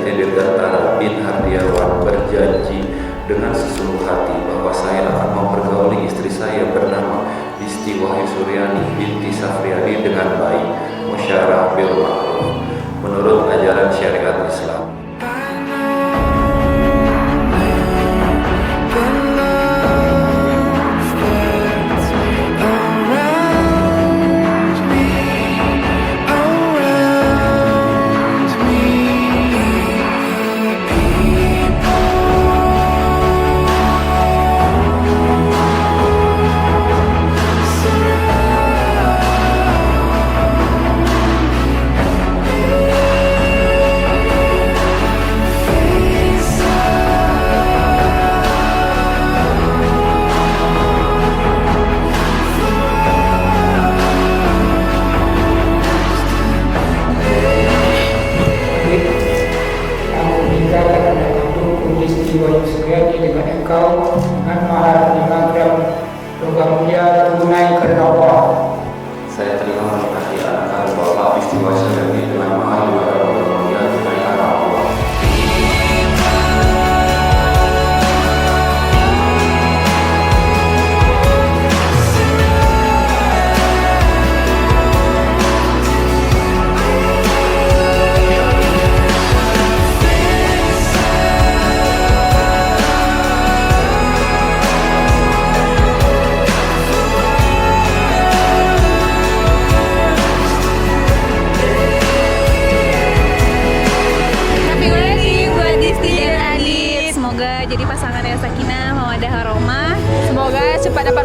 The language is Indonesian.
St. Dirgantara bin Hardiawan berjanji dengan sesungguh hati bahwa saya akan mempergauli istri saya bernama Disti Wahyu Suryani binti Safriadi dengan baik, musyarah bil ma'ruf, menurut ajaran syariat Islam. Dengan engkau dengan mahar dengan logam mulia tunai karena Allah. Saya terima menikahi anak Bapak Disti Wahyu Suryani dengan mahar logam mulia tunai karena Allah. Semoga jadi pasangan yang sakinah, mawaddah warahmah. Semoga cepat dapat